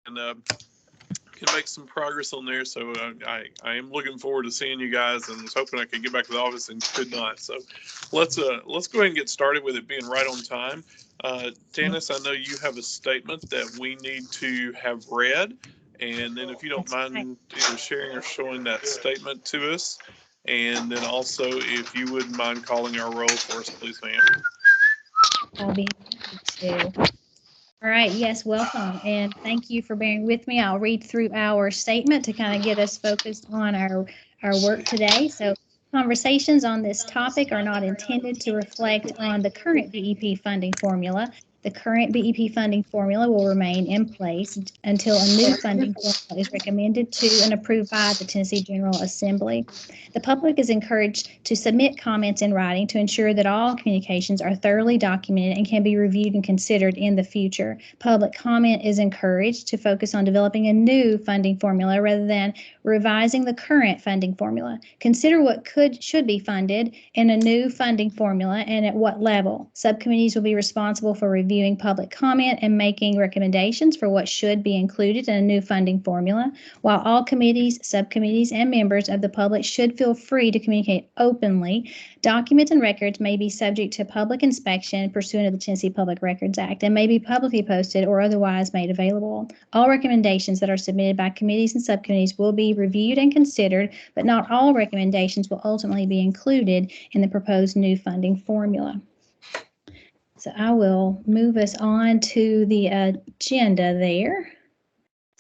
can make some progress on there. So I am looking forward to seeing you guys, and was hoping I could get back to the office and could not. So let's go ahead and get started with it being right on time. Janice, I know you have a statement that we need to have read, and then if you don't mind either sharing or showing that statement to us, and then also if you wouldn't mind calling our roll for us, please, ma'am. I'll be happy to. All right, yes, welcome, and thank you for bearing with me. I'll read through our statement to kind of get us focused on our work today. So conversations on this topic are not intended to reflect on the current BEP funding formula. The current BEP funding formula will remain in place until a new funding formula is recommended to and approved by the Tennessee General Assembly. The public is encouraged to submit comments in writing to ensure that all communications are thoroughly documented and can be reviewed and considered in the future. Public comment is encouraged to focus on developing a new funding formula rather than revising the current funding formula. Consider what should be funded in a new funding formula and at what level. Subcommittees will be responsible for reviewing public comment and making recommendations for what should be included in a new funding formula, while all committees, subcommittees, and members of the public should feel free to communicate openly. Documents and records may be subject to public inspection pursuant to the Tennessee Public Records Act and may be publicly posted or otherwise made available. All recommendations that are submitted by committees and subcommittees will be reviewed and considered, but not all recommendations will ultimately be included in the proposed new funding formula. So I will move us on to the agenda there.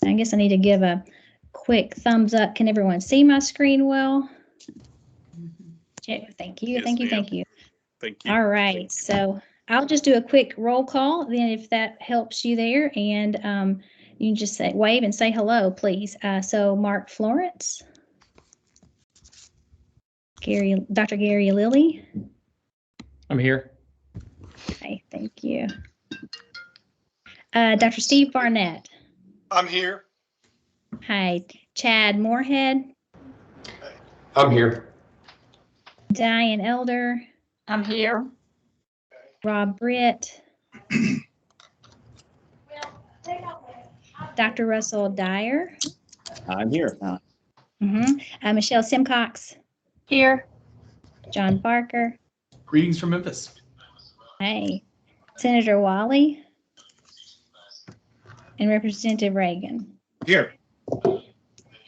I guess I need to give a quick thumbs up. Can everyone see my screen well? Thank you, Yes, thank you, ma'am. thank you. Thank you. All right, so I'll just do a quick roll call, then if that helps you there, and you can just say wave and say hello, please. So Mark Florence, Dr. Gary Lilly. I'm here. Okay, thank you. Dr. Steve Barnett. I'm here. Hi, Chad Moorhead. I'm here. Diane Elder. I'm here. Rob Britt. Dr. Russell Dyer. I'm here. Michelle Simcox. Here. John Barker. Greetings from Memphis. Hey. Senator Wally. And Representative Reagan. Here.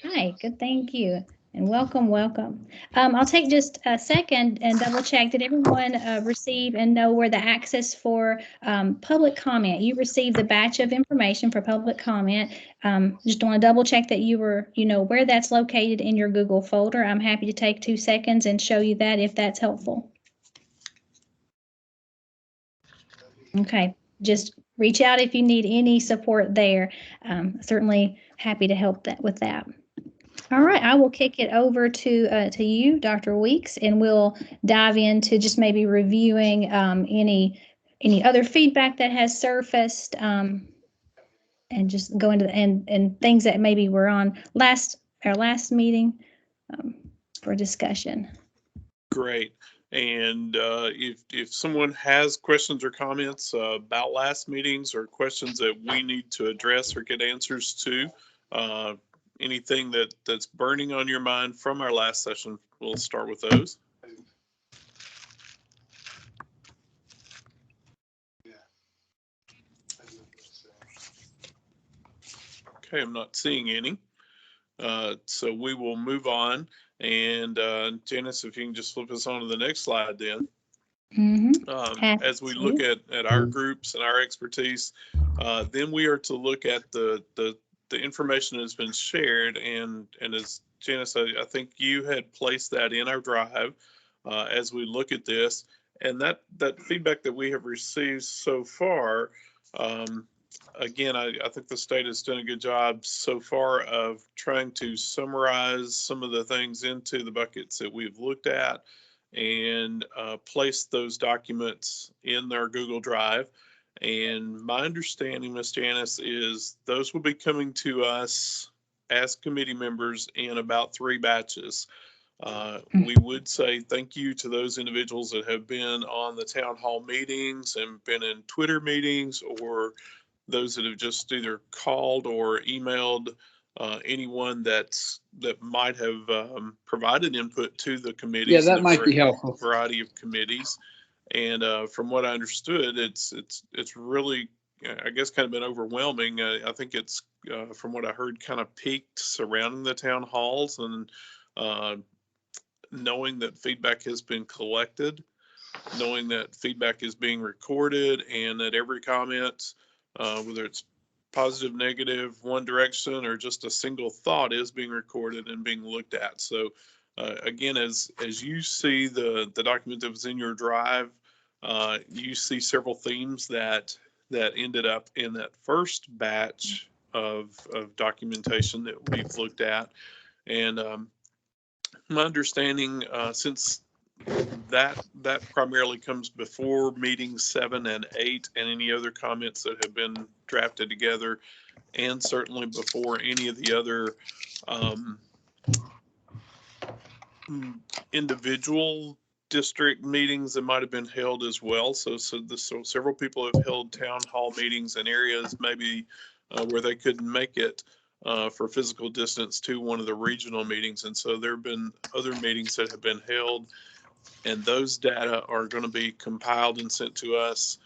Hi, good, thank you. And welcome, welcome. I'll take just a second and double check. Did everyone receive and know where the access for public comment? You received the batch of information for public comment. Just want to double check that you know where that's located in your Google folder. I'm happy to take 2 seconds and show you that if that's helpful. Okay, just reach out if you need any support there. Certainly happy to help with that. All right, I will kick it over to you, Dr. Weeks, and we'll dive into just maybe reviewing any other feedback that has surfaced, and just go into and things that maybe were on our last meeting for discussion. Great. And if someone has questions or comments about last meetings or questions that we need to address or get answers to, anything that's burning on your mind from our last session, we'll start with those. Okay, I'm not seeing any. So we will move on. And Janice, if you can just flip us on to the next slide then. As we look at our groups and our expertise, then we are to look at the information that has been shared, and as Janice, I think you had placed that in our drive as we look at this, and that feedback that we have received so far, again, I think the state has done a good job so far of trying to summarize some of the things into the buckets that we've looked at and place those documents in their Google Drive. And my understanding, Ms. Janice, is those will be coming to us as committee members in about 3 batches. We would say thank you to those individuals that have been on the town hall meetings and been in Twitter meetings or those that have just either called or emailed anyone that might have provided input to the committees. Yeah, that might be helpful. Variety of committees, and from what I understood, it's really, I guess, kind of been overwhelming. I think it's from what I heard, kind of peaked surrounding the town halls, and knowing that feedback has been collected, knowing that feedback is being recorded, and that every comment, whether it's positive, negative, one direction, or just a single thought, is being recorded and being looked at. So again, as you see the document that was in your drive, you see several themes that ended up in that first batch of documentation that we've looked at. And my understanding, since that primarily comes before meetings 7 and 8 and any other comments that have been drafted together, and certainly before any of the other individual district meetings that might have been held as well. So several people have held town hall meetings in areas maybe where they couldn't make it for physical distance to one of the regional meetings. And so there have been other meetings that have been held, and those data are going to be compiled and sent to us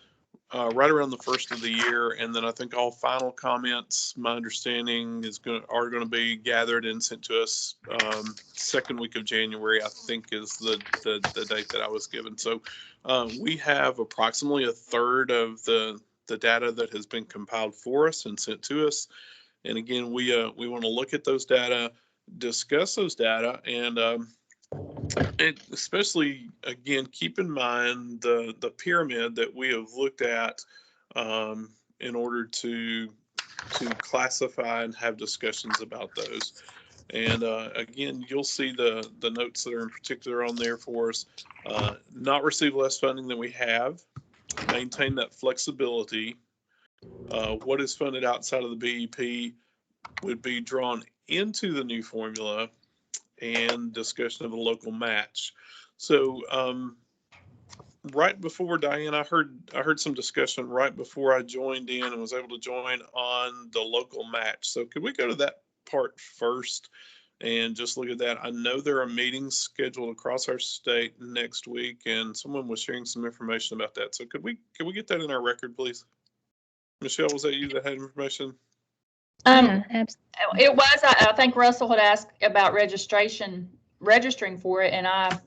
right around the first of the year. And then I think all final comments, my understanding, are going to be gathered and sent to us second week of January, I think, is the date that I was given. So we have approximately a third of the data that has been compiled for us and sent to us. And again, we want to look at those data, discuss those data, and especially, again, keep in mind the pyramid that we have looked at in order to classify and have discussions about those. And again, you'll see the notes that are in particular on there for us. Not receive less funding than we have, maintain that flexibility. What is funded outside of the BEP would be drawn into the new formula, and discussion of a local match. So right before, Diane, I heard some discussion right before I joined in and was able to join on the local match. So could we go to that part first and just look at that? I know there are meetings scheduled across our state next week, and someone was sharing some information about that. So could we get that in our record, please? Michelle, was that you that had information? Yeah, absolutely. It was. I think Russell had asked about registering for it, and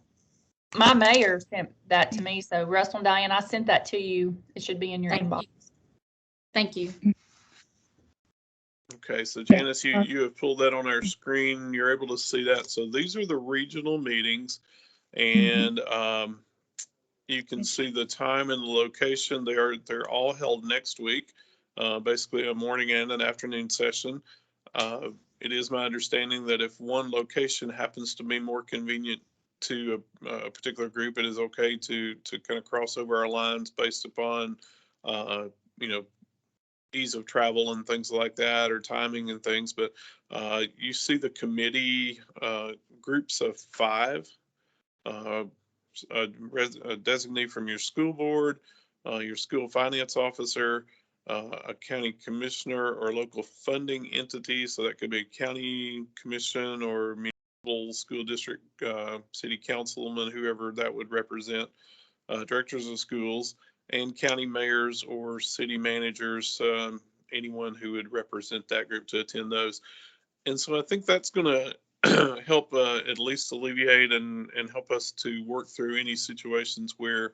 my mayor sent that to me. So Russell and Diane, I sent that to you. It should be in your inbox. Thank you. Okay, so Janice, you have pulled that on our screen. You're able to see that. So these are the regional meetings, and you can see the time and the location. They're all held next week. Basically a morning and an afternoon session. It is my understanding that if one location happens to be more convenient to a particular group, it is okay to kind of cross over our lines based upon, ease of travel and things like that, or timing and things. But you see the committee groups of 5, a designee from your school board, your school finance officer, a county commissioner or local funding entity. So that could be a county commission or municipal school district, city councilman, whoever that would represent, directors of schools, and county mayors or city managers, anyone who would represent that group to attend those. And so I think that's going to help at least alleviate and help us to work through any situations where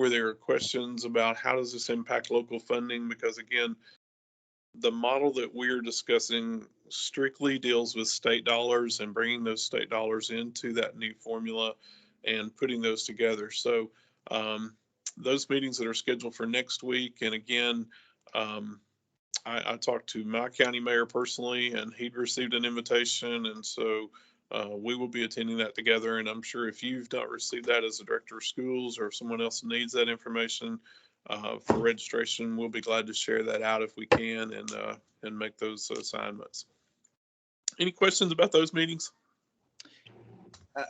there are questions about how does this impact local funding, because again, the model that we're discussing strictly deals with state dollars and bringing those state dollars into that new formula and putting those together. So those meetings that are scheduled for next week, and again, I talked to my county mayor personally, and he'd received an invitation, and so we will be attending that together. And I'm sure if you've not received that as a director of schools, or if someone else needs that information for registration, we'll be glad to share that out if we can, and make those assignments. Any questions about those meetings?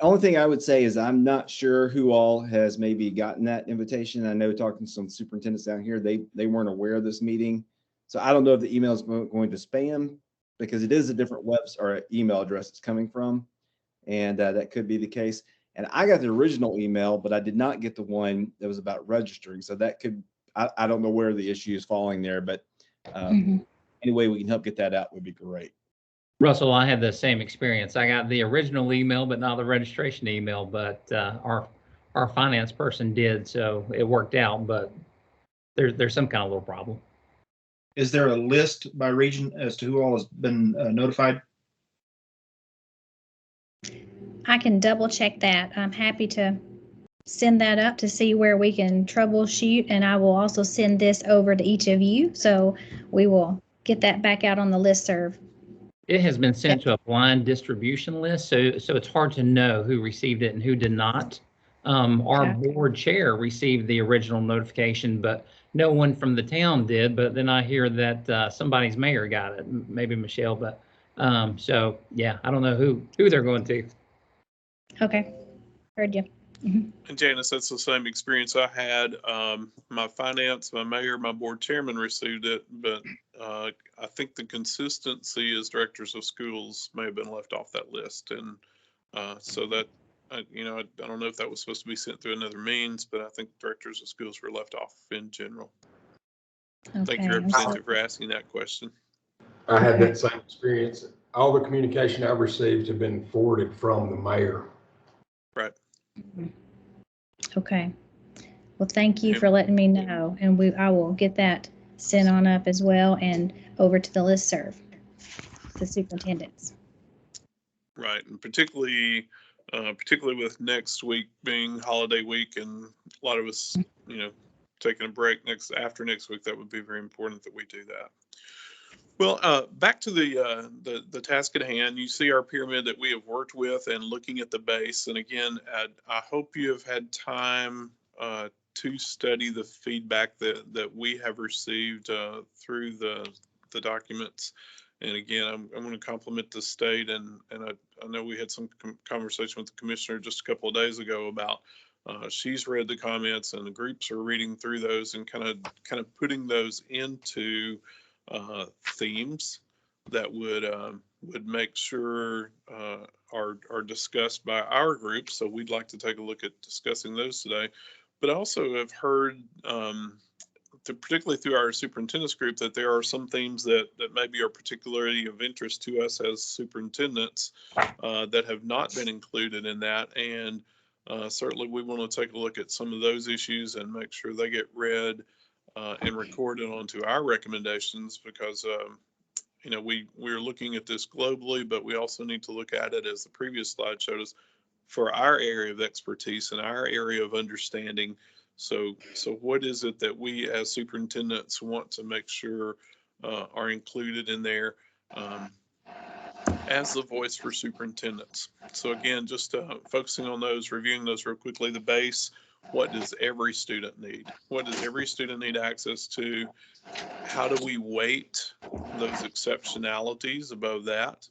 Only thing I would say is I'm not sure who all has maybe gotten that invitation. I know talking to some superintendents down here, they weren't aware of this meeting. So I don't know if the email is going to spam because it is a different or email address it's coming from. And that could be the case. And I got the original email, but I did not get the one that was about registering. So that could, I don't know where the issue is falling there, but any way we can help get that out would be great. Russell, I had the same experience. I got the original email, but not the registration email, but our finance person did, so it worked out, but there's some kind of little problem. Is there a list by region as to who all has been notified? I can double check that. I'm happy to send that up to see where we can troubleshoot, and I will also send this over to each of you, so we will get that back out on the listserv. It has been sent to a blind distribution list, so it's hard to know who received it and who did not. Our board chair received the original notification, but no one from the town did. But then I hear that somebody's mayor got it, maybe Michelle. But so yeah, I don't know who they're going to. Okay, heard you. And Janice, that's the same experience I had. My finance, my mayor, my board chairman received it, but I think the consistency as directors of schools may have been left off that list. And so that, I don't know if that was supposed to be sent through another means, but I think directors of schools were left off in general. Okay. Thank you, Representative, for asking that question. I had that same experience. All the communication I've received have been forwarded from the mayor. Right. Okay. Well, thank you for letting me know, and I will get that sent on up as well and over to the listserv, the superintendents. Right, and particularly with next week being holiday week, and a lot of us, taking a break after next week, that would be very important that we do that. Well, back to the task at hand. You see our pyramid that we have worked with and looking at the base. And again, I hope you have had time to study the feedback that we have received through the documents. And again, I'm going to compliment the state, and I know we had some conversation with the commissioner just a couple of days ago about she's read the comments, and the groups are reading through those and kind of putting those into themes that would make sure are discussed by our group. So we'd like to take a look at discussing those today. But I also have heard, particularly through our superintendent's group, that there are some themes that maybe are particularly of interest to us as superintendents that have not been included in that. And certainly we want to take a look at some of those issues and make sure they get read and recorded onto our recommendations, because we're looking at this globally, but we also need to look at it, as the previous slide showed us, for our area of expertise and our area of understanding. So what is it that we as superintendents want to make sure are included in there as the voice for superintendents? So again, just focusing on those, reviewing those real quickly. The base: what does every student need? What does every student need access to? How do we weight those exceptionalities above that?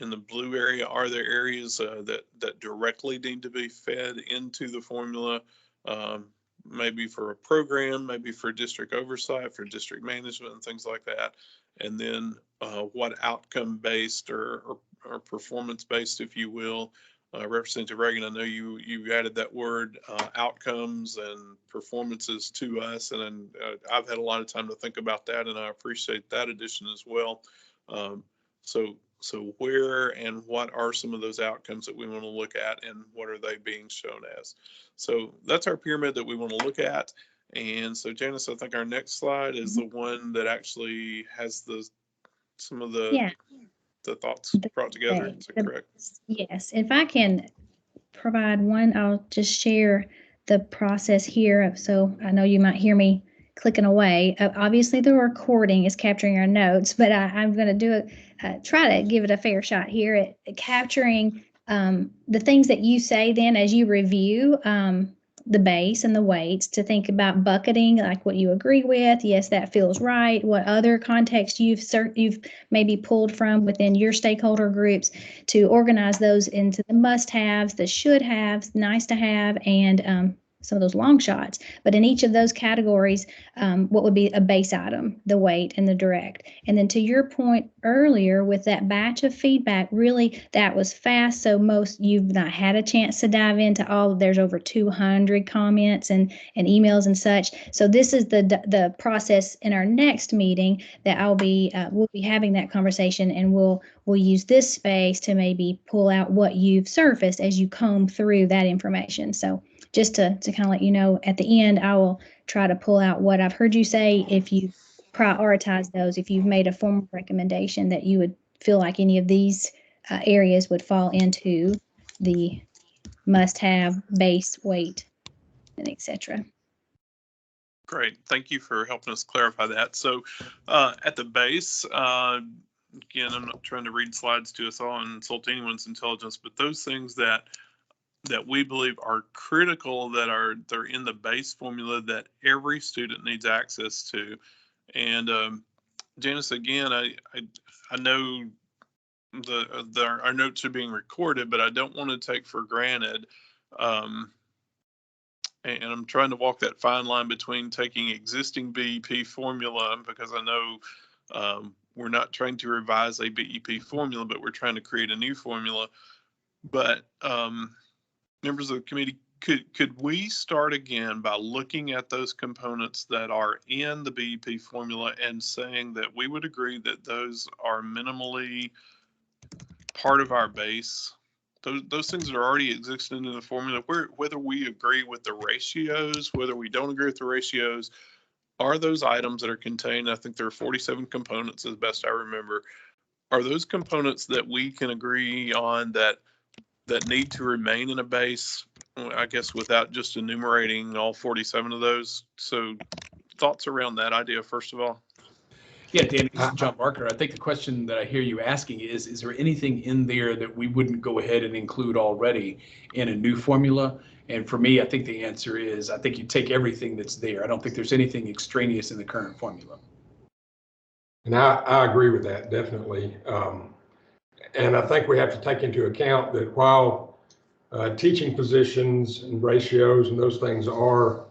In the blue area, are there areas that directly need to be fed into the formula, maybe for a program, maybe for district oversight, for district management, and things like that? And then what outcome-based or performance-based, if you will, Representative Reagan, I know you added that word outcomes and performances to us, and I've had a lot of time to think about that, and I appreciate that addition as well. So where and what are some of those outcomes that we want to look at, and what are they being shown as? So that's our pyramid that we want to look at. And so Janice, I think our next slide is the one that actually has some of the thoughts brought together. Is that correct? Yes. If I can provide one, I'll just share the process here. So I know you might hear me clicking away. Obviously, the recording is capturing our notes, but I'm going to do it. Try to give it a fair shot here at capturing the things that you say then as you review the base and the weights, to think about bucketing, like what you agree with. Yes, that feels right. What other context you've maybe pulled from within your stakeholder groups, to organize those into the must-haves, the should-haves, nice to have, and some of those long shots. But in each of those categories, what would be a base item, the weight and the direct. And then to your point earlier with that batch of feedback, really that was fast. So you've not had a chance to dive into all. There's over 200 comments and emails and such. So this is the process in our next meeting that we'll be having that conversation, and we'll use this space to maybe pull out what you've surfaced as you comb through that information. So just to kind of let you know, at the end, I will try to pull out what I've heard you say. If you prioritize those, if you've made a formal recommendation that you would feel like any of these areas would fall into the must-have, base, weight, and etc. Great. Thank you for helping us clarify that. So at the base, again, I'm not trying to read slides to us all and insult anyone's intelligence, but those things that we believe are critical, they're in the base formula that every student needs access to. And Janice, again, I know our notes are being recorded, but I don't want to take for granted. And I'm trying to walk that fine line between taking existing BEP formula, because I know we're not trying to revise a BEP formula, but we're trying to create a new formula. But members of the committee, could we start again by looking at those components that are in the BEP formula and saying that we would agree that those are minimally part of our base? Those things that are already existing in the formula, whether we agree with the ratios, whether we don't agree with the ratios, are those items that are contained, I think there are 47 components as best I remember, are those components that we can agree on that need to remain in a base, I guess, without just enumerating all 47 of those? So thoughts around that idea, first of all? Yeah, Danny, this is John Barker. I think the question that I hear you asking is there anything in there that we wouldn't go ahead and include already in a new formula? And for me, I think the answer is, I think you take everything that's there. I don't think there's anything extraneous in the current formula. And I agree with that, definitely. And I think we have to take into account that while teaching positions and ratios and those things are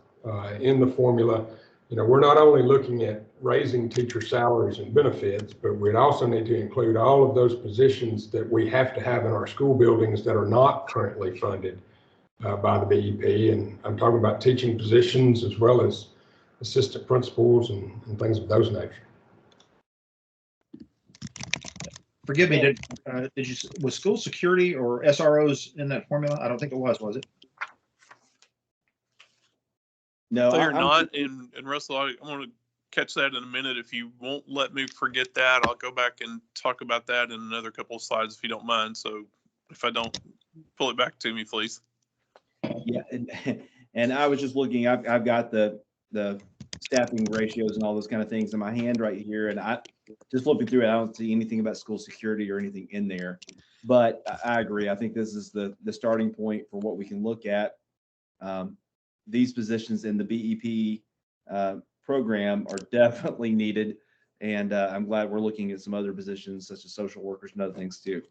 in the formula, we're not only looking at raising teacher salaries and benefits, but we'd also need to include all of those positions that we have to have in our school buildings that are not currently funded by the BEP. And I'm talking about teaching positions as well as assistant principals and things of those nature. Forgive me, was school security or SROs in that formula? I don't think it was it? No, They're not. And Russell, I want to catch that in a minute. If you won't let me forget that, I'll go back and talk about that in another couple of slides, if you don't mind. So if I don't, pull it back to me, please. Yeah, and I was just looking, I've got the staffing ratios and all those kind of things in my hand right here, and I just flipping through it, I don't see anything about school security or anything in there. But I agree. I think this is the starting point for what we can look at. These positions in the BEP program are definitely needed, and I'm glad we're looking at some other positions such as social workers and other things too.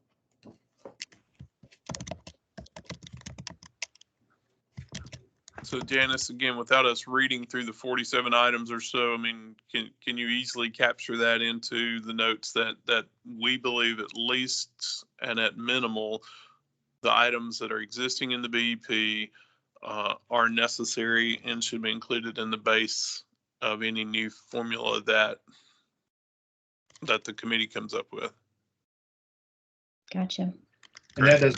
So Janice, again, without us reading through the 47 items or so, I mean, can you easily capture that into the notes that we believe at least and at minimal, the items that are existing in the BEP are necessary and should be included in the base of any new formula that the committee comes up with? Gotcha. And that does,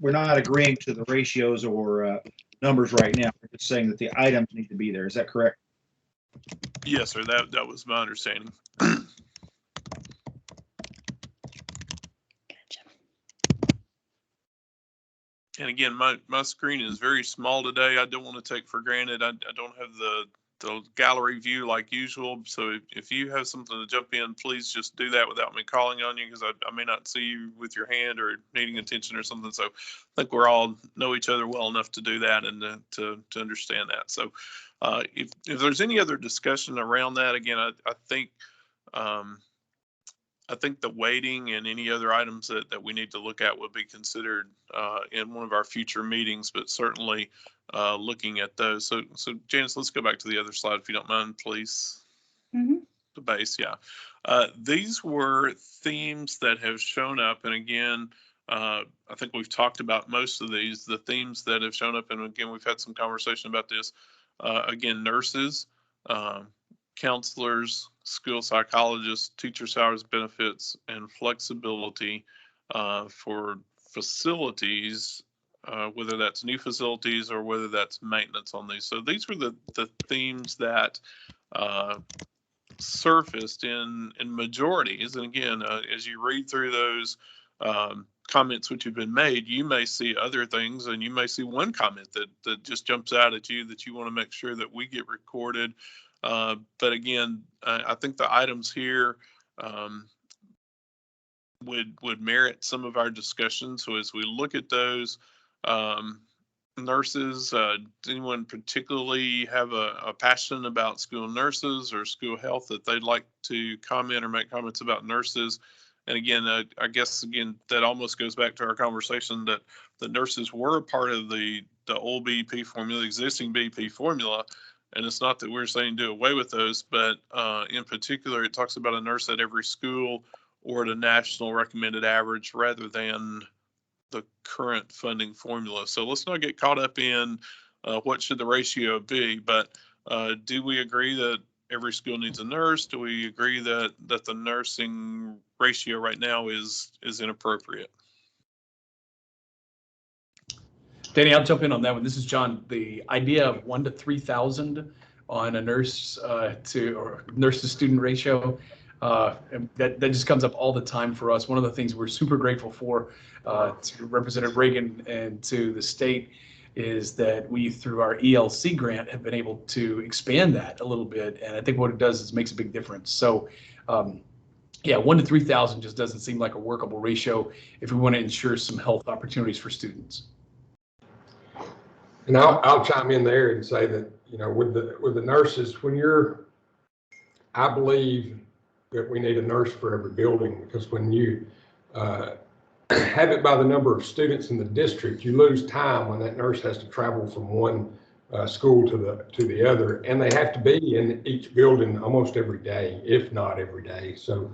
we're not agreeing to the ratios or numbers right now. We're just saying that the items need to be there. Is that correct? Yes, sir. That was my understanding. Gotcha. And again, my screen is very small today. I don't want to take for granted. I don't have the gallery view like usual. So if you have something to jump in, please just do that without me calling on you, because I may not see you with your hand or needing attention or something. So I think we're all know each other well enough to do that and to understand that. So if there's any other discussion around that, again, I think I think the weighting and any other items that we need to look at would be considered in one of our future meetings, but certainly looking at those. So Janice, let's go back to the other slide if you don't mind, please. Mm-hmm. The base, yeah. These were themes that have shown up, and again, I think we've talked about most of these, the themes that have shown up, and again, we've had some conversation about this. Again, nurses, counselors, school psychologists, teacher salaries, benefits, and flexibility for facilities, whether that's new facilities or whether that's maintenance on these. So these were the themes that surfaced in majorities. And again, as you read through those comments which have been made, you may see other things, and you may see one comment that just jumps out at you that you want to make sure that we get recorded. But again, I think the items here would merit some of our discussion. So as we look at those, nurses, does anyone particularly have a passion about school nurses or school health that they'd like to comment or make comments about nurses? And again, I guess, again, that almost goes back to our conversation that the nurses were a part of the old BEP formula, existing BEP formula. And it's not that we're saying do away with those, but in particular, it talks about a nurse at every school or at a national recommended average rather than the current funding formula. So let's not get caught up in what should the ratio be, but do we agree that every school needs a nurse? Do we agree that the nursing ratio right now is inappropriate? Danny, I'll jump in on that one. This is John. The idea of 1 to 3,000 on a nurse to student ratio, that just comes up all the time for us. One of the things we're super grateful for to Representative Reagan and to the state is that we, through our ELC grant, have been able to expand that a little bit. And I think what it does is makes a big difference. So yeah, 1 to 3,000 just doesn't seem like a workable ratio if we want to ensure some health opportunities for students. And I'll chime in there and say that, you know, with the nurses, I believe that we need a nurse for every building, because when you have it by the number of students in the district, you lose time when that nurse has to travel from one school to the other, and they have to be in each building almost every day, if not every day. So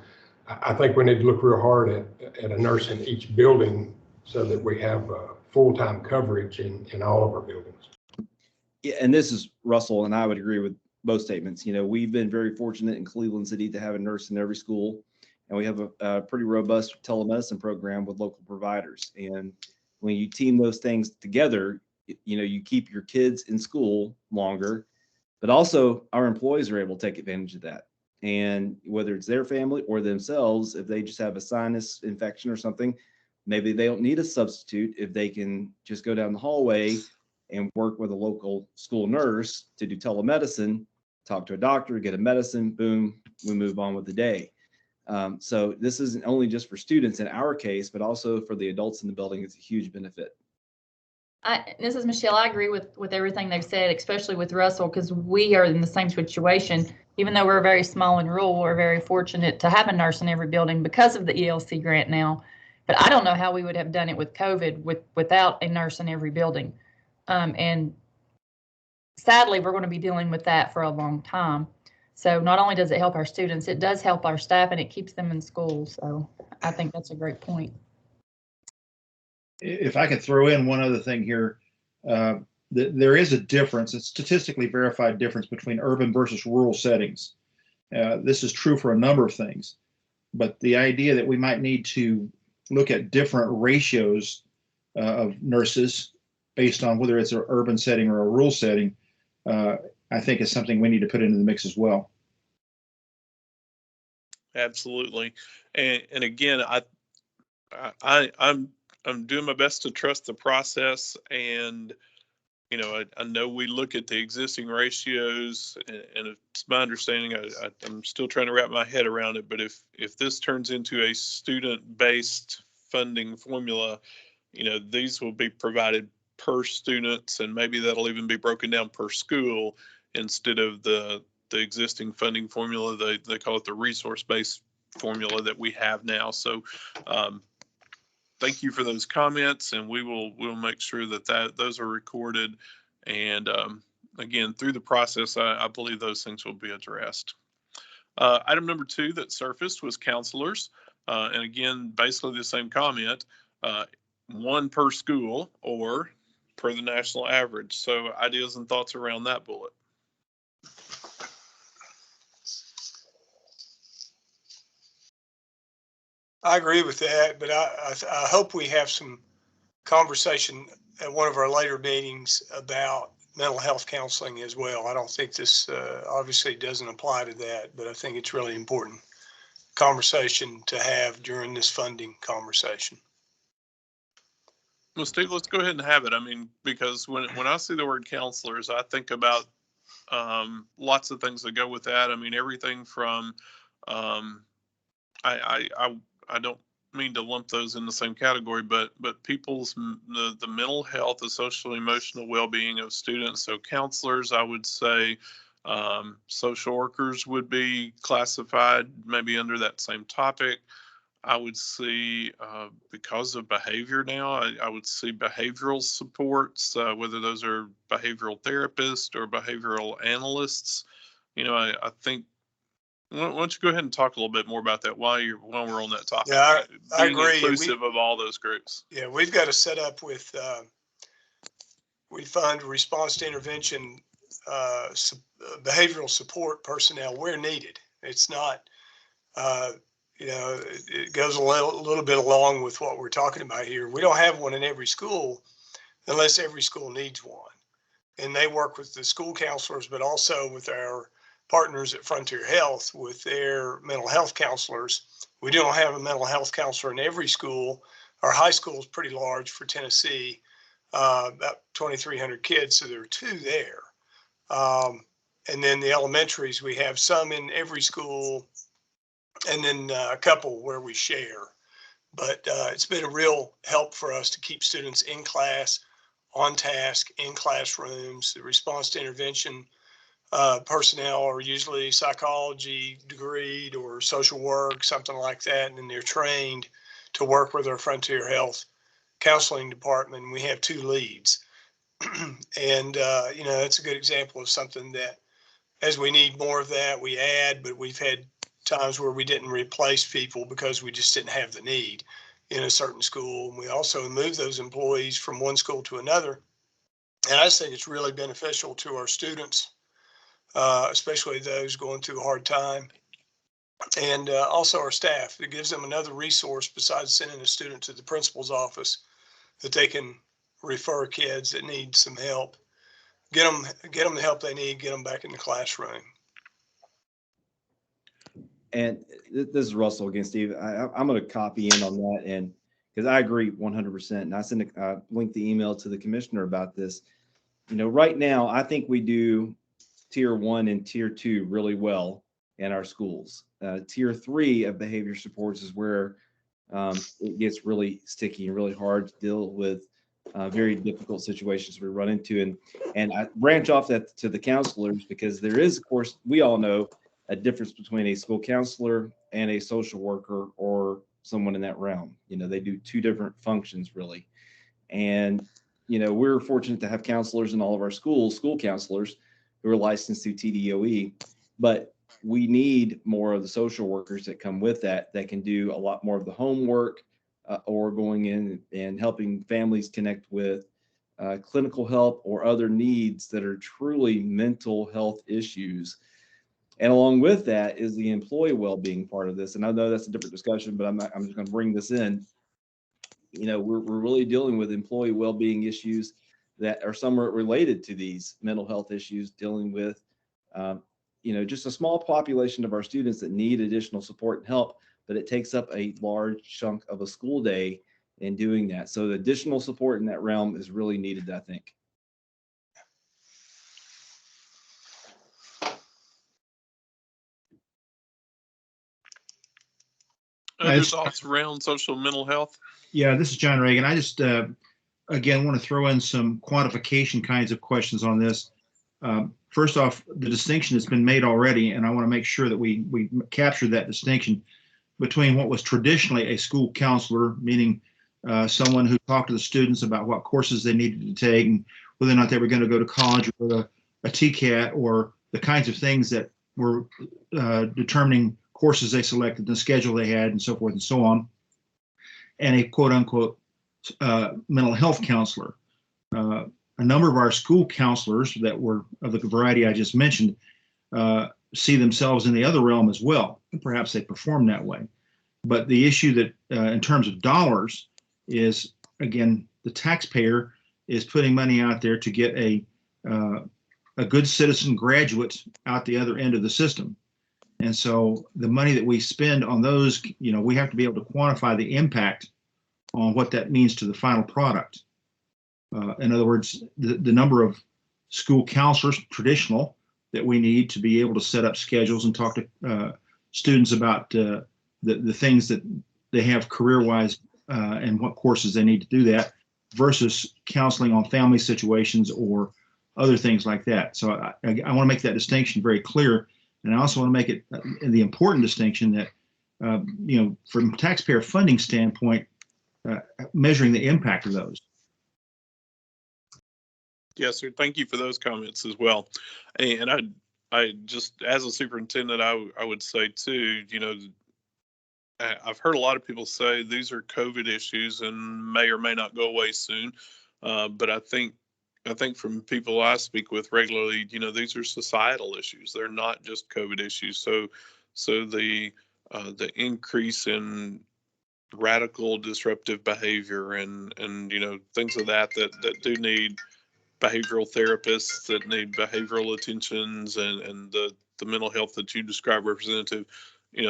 I think we need to look real hard at a nurse in each building so that we have full-time coverage in all of our buildings. Yeah, and this is Russell, and I would agree with both statements. You know, we've been very fortunate in Cleveland City to have a nurse in every school, and we have a pretty robust telemedicine program with local providers. And when you team those things together, you know, you keep your kids in school longer, but also our employees are able to take advantage of that. And whether it's their family or themselves, if they just have a sinus infection or something, maybe they don't need a substitute if they can just go down the hallway and work with a local school nurse to do telemedicine, talk to a doctor, get a medicine, boom, we move on with the day. So this isn't only just for students in our case, but also for the adults in the building. It's a huge benefit. This is Michelle. I agree with everything they've said, especially with Russell, because we are in the same situation. Even though we're very small and rural, we're very fortunate to have a nurse in every building because of the ELC grant now. But I don't know how we would have done it with COVID without a nurse in every building. And sadly, we're going to be dealing with that for a long time. So not only does it help our students, it does help our staff, and it keeps them in school. So I think that's a great point. If I could throw in one other thing here, there is a difference, a statistically verified difference between urban versus rural settings. This is true for a number of things, but the idea that we might need to look at different ratios of nurses based on whether it's an urban setting or a rural setting, I think is something we need to put into the mix as well. Absolutely. And again, I'm doing my best to trust the process, and you know, I know we look at the existing ratios, and it's my understanding, I'm still trying to wrap my head around it, but if this turns into a student-based funding formula, you know, these will be provided per students, and maybe that'll even be broken down per school instead of the existing funding formula. They call it the resource-based formula that we have now. So thank you for those comments, and we'll make sure that those are recorded. And again, through the process, I believe those things will be addressed. Item number 2 that surfaced was counselors. And again, basically the same comment, 1 per school or per the national average. So ideas and thoughts around that bullet. I agree with that, but I hope we have some conversation at one of our later meetings about mental health counseling as well. I don't think this obviously doesn't apply to that, but I think it's really important conversation to have during this funding conversation. Well, Steve, let's go ahead and have it. I mean, because when I see the word counselors, I think about lots of things that go with that. I mean, everything from I don't mean to lump those in the same category, but people's the mental health, the social emotional well-being of students. So counselors, I would say, social workers would be classified maybe under that same topic. I would see, because of behavior now, I would see behavioral supports, whether those are behavioral therapists or behavioral analysts. You know, I think, why don't you go ahead and talk a little bit more about that while we're on that topic? Yeah, I being agree. Inclusive of all those groups. Yeah, we've got to set up with, we fund response to intervention, behavioral support personnel where needed. It's not, you know, it goes a little bit along with what we're talking about here. We don't have one in every school unless every school needs one. And they work with the school counselors, but also with our partners at Frontier Health with their mental health counselors. We don't have a mental health counselor in every school. Our high school is pretty large for Tennessee, about 2,300 kids, so there are 2 there. And then the elementaries, we have some in every school, and then a couple where we share. But it's been a real help for us to keep students in class, on task, in classrooms. The response to intervention personnel are usually psychology degreed or social work, something like that, and then they're trained to work with our Frontier Health counseling department. We have 2 leads. And, you know, it's a good example of something that as we need more of that, we add, but we've had times where we didn't replace people because we just didn't have the need in a certain school. And we also move those employees from one school to another. And I just think it's really beneficial to our students, especially those going through a hard time, and also our staff. It gives them another resource besides sending a student to the principal's office that they can refer kids that need some help, get them the help they need, get them back in the classroom. And this is Russell again, Steve. I'm going to copy in on that, and because I agree 100%. And I sent linked the email to the commissioner about this. You know, right now, I think we do tier 1 and tier 2 really well in our schools. Tier 3 of behavior supports is where it gets really sticky and really hard to deal with very difficult situations we run into. And I branch off that to the counselors because there is, of course, we all know a difference between a school counselor and a social worker or someone in that realm. You know, they do 2 different functions really. And, you know, we're fortunate to have counselors in all of our schools, school counselors who are licensed through TDOE, but we need more of the social workers that come with that can do a lot more of the homework or going in and helping families connect with clinical help or other needs that are truly mental health issues. And along with that is the employee well-being part of this. And I know that's a different discussion, but I'm just going to bring this in. You know, we're really dealing with employee well-being issues that are somewhat related to these mental health issues, dealing with, you know, just a small population of our students that need additional support and help, but it takes up a large chunk of a school day in doing that. So the additional support in that realm is really needed, I think. Other thoughts around social mental health? Yeah, this is John Reagan. I just, again, want to throw in some quantification kinds of questions on this. First off, the distinction has been made already, and I want to make sure that we capture that distinction. between what was traditionally a school counselor, meaning someone who talked to the students about what courses they needed to take and whether or not they were going to go to college or go to a TCAT, or the kinds of things that were determining courses they selected, the schedule they had, and so forth and so on, and a quote unquote mental health counselor. A number of our school counselors that were of the variety I just mentioned see themselves in the other realm as well, and perhaps they perform that way. But the issue that in terms of dollars is, again, the taxpayer is putting money out there to get a good citizen graduate out the other end of the system. And so the money that we spend on those, we have to be able to quantify the impact on what that means to the final product. In other words, the number of school counselors, traditional, that we need to be able to set up schedules and talk to students about the things that they have career-wise and what courses they need to do that, versus counseling on family situations or other things like that. So I want to make that distinction very clear. And I also want to make it the important distinction that, from a taxpayer funding standpoint, measuring the impact of those. Yes, sir. Thank you for those comments as well. And I just, as a superintendent, I would say too, I've heard a lot of people say these are COVID issues and may or may not go away soon. But I think from people I speak with regularly, these are societal issues. They're not just COVID issues. So the increase in radical disruptive behavior and things of that do need behavioral therapists, that need behavioral attentions, and the mental health that you describe, Representative,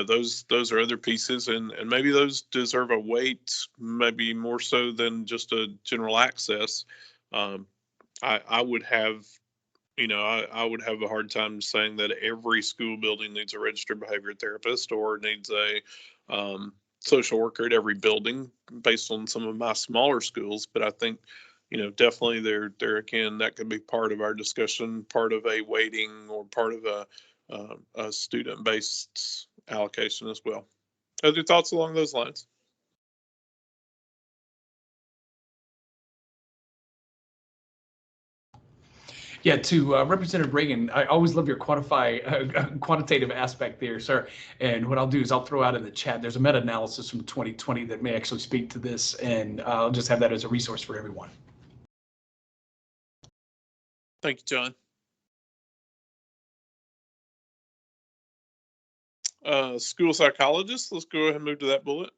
those are other pieces, and maybe those deserve a weight, maybe more so than just a general access. I would have a hard time saying that every school building needs a registered behavior therapist or needs a social worker at every building, based on some of my smaller schools. But I think, definitely there again, that could be part of our discussion, part of a weighting, or part of a student-based allocation as well. Other thoughts along those lines? Yeah, to Representative Reagan, I always love your quantitative aspect there, sir. And what I'll do is I'll throw out in the chat, there's a meta-analysis from 2020 that may actually speak to this, and I'll just have that as a resource for everyone. Thank you, John. School psychologist, let's go ahead and move to that bullet.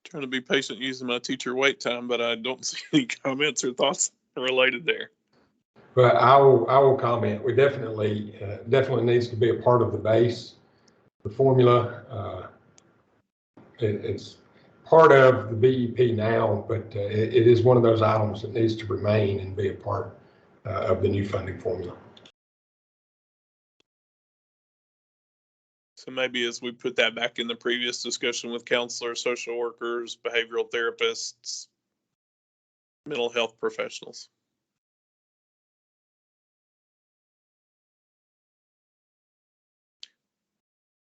Trying to be patient using my teacher wait time, but I don't see any comments or thoughts related there. But I will comment. We definitely needs to be a part of the base, the formula. It's part of the BEP now, but it is one of those items that needs to remain and be a part of the new funding formula. So maybe as we put that back in the previous discussion with counselors, social workers, behavioral therapists, mental health professionals.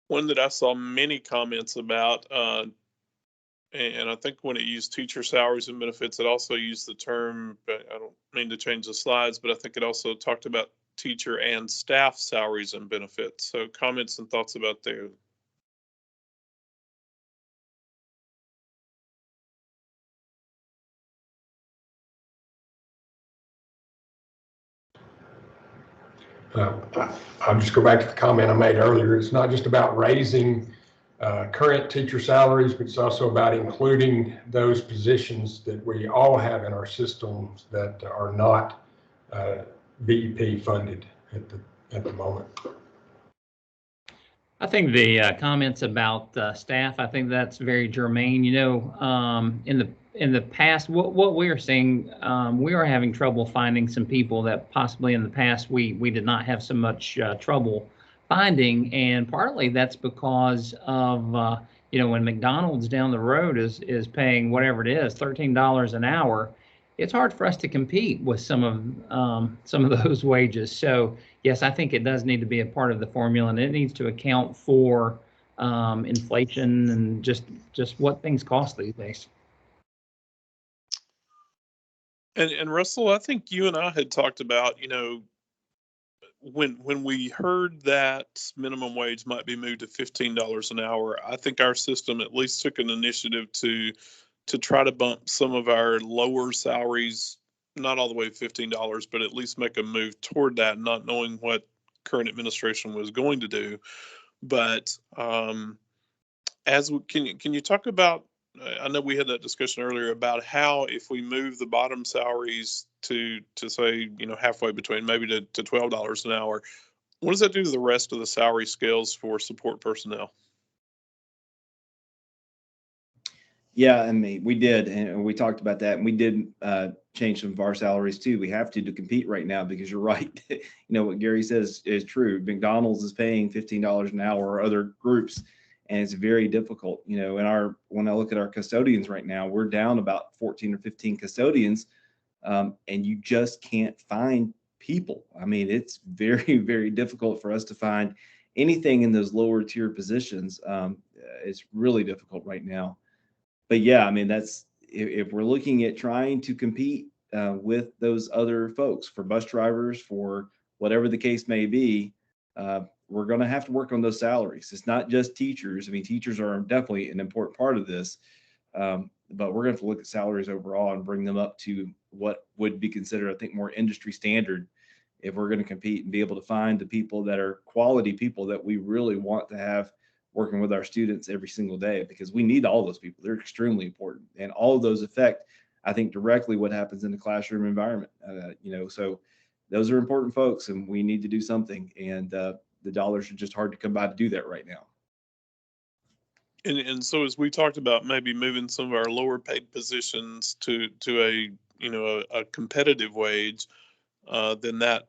One that I saw many comments about, and I think when it used teacher salaries and benefits, it also used the term, but I don't mean to change the slides, but I think it also talked about teacher and staff salaries and benefits. So comments and thoughts about there. I'll just go back to the comment I made earlier. It's not just about raising current teacher salaries, but it's also about including those positions that we all have in our systems that are not BEP funded at the moment. I think the comments about staff, I think that's very germane. In the past, what we are seeing, we are having trouble finding some people that possibly in the past we did not have so much trouble finding, and partly that's because of when McDonald's down the road is paying whatever it is, $13 an hour. It's hard for us to compete with some of those wages. So yes, I think it does need to be a part of the formula, and it needs to account for inflation and just what things cost these days. And Russell, I think you and I had talked about, when we heard that minimum wage might be moved to $15 an hour, I think our system at least took an initiative to try to bump some of our lower salaries, not all the way $15, but at least make a move toward that, not knowing what current administration was going to do. But can you talk about, I know we had that discussion earlier about how if we move the bottom salaries to say, halfway between maybe to $12 an hour, what does that do to the rest of the salary scales for support personnel? Yeah, I mean, we did, and we talked about that, and we did change some of our salaries too. We have to compete right now because you're right. What Gary says is true. McDonald's is paying $15 an hour, or other groups, and it's very difficult. When I look at our custodians right now, we're down about 14 or 15 custodians, and you just can't find people. I mean, it's very, very difficult for us to find anything in those lower tier positions. It's really difficult right now. But yeah, I mean, that's if we're looking at trying to compete with those other folks, for bus drivers, for whatever the case may be, we're going to have to work on those salaries. It's not just teachers. I mean, teachers are definitely an important part of this, but we're going to have to look at salaries overall and bring them up to what would be considered, I think, more industry standard if we're going to compete and be able to find the people that are quality people that we really want to have working with our students every single day, because we need all those people. They're extremely important, and all of those affect, I think, directly what happens in the classroom environment. So those are important folks, and we need to do something, and the dollars are just hard to come by to do that right now. And so as we talked about maybe moving some of our lower paid positions to a competitive wage, then that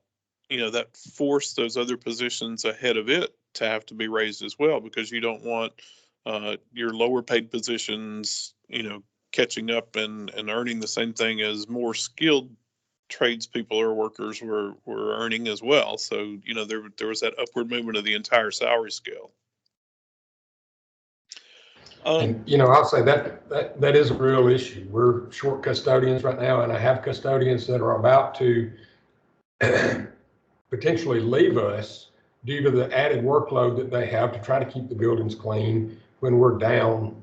forced those other positions ahead of it to have to be raised as well, because you don't want your lower paid positions catching up and earning the same thing as more skilled tradespeople or workers were earning as well. So there was that upward movement of the entire salary scale. And I'll say that is a real issue. We're short custodians right now, and I have custodians that are about to potentially leave us due to the added workload that they have to try to keep the buildings clean when we're down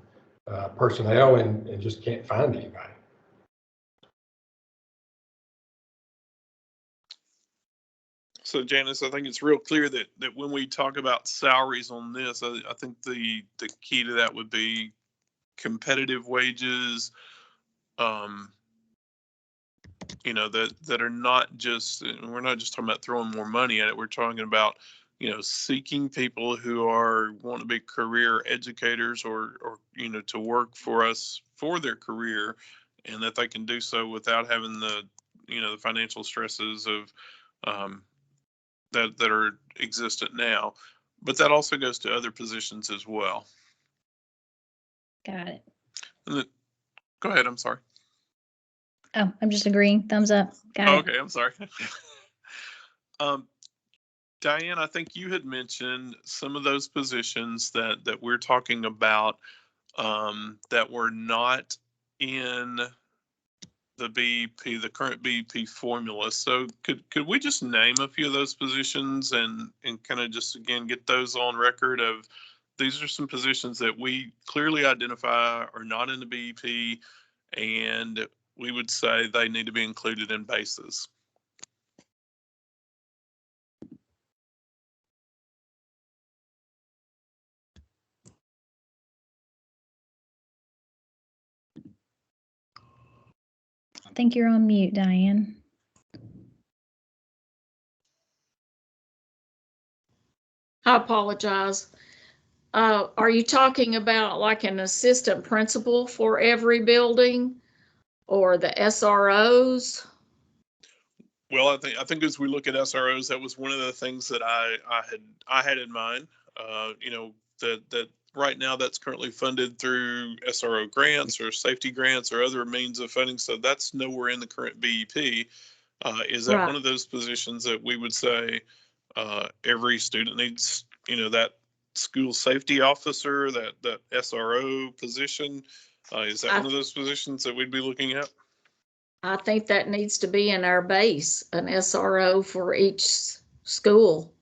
personnel and just can't find anybody. So Janice, I think it's real clear that when we talk about salaries on this, I think the key to that would be competitive wages, that are not just, we're not just talking about throwing more money at it. We're talking about, seeking people who want to be career educators or to work for us for their career, and that they can do so without having the financial stresses of that are existent now. But that also goes to other positions as well. Got it. Go ahead. I'm sorry. Oh, I'm just agreeing. Thumbs up. Got it. Okay, I'm sorry. Diane, I think you had mentioned some of those positions that we're talking about that were not in the BEP, the current BEP formula. So could we just name a few of those positions and kind of just again get those on record of these are some positions that we clearly identify are not in the BEP, and we would say they need to be included in bases. I think you're on mute, Diane. I apologize. Are you talking about like an assistant principal for every building or the SROs? Well, I think as we look at SROs, that was one of the things that I had in mind. That right now that's currently funded through SRO grants or safety grants or other means of funding. So that's nowhere in the current BEP. Is that Right. one of those positions that we would say every student needs? That school safety officer, that SRO position. Is that one of those positions that we'd be looking at? I think that needs to be in our base, an SRO for each school.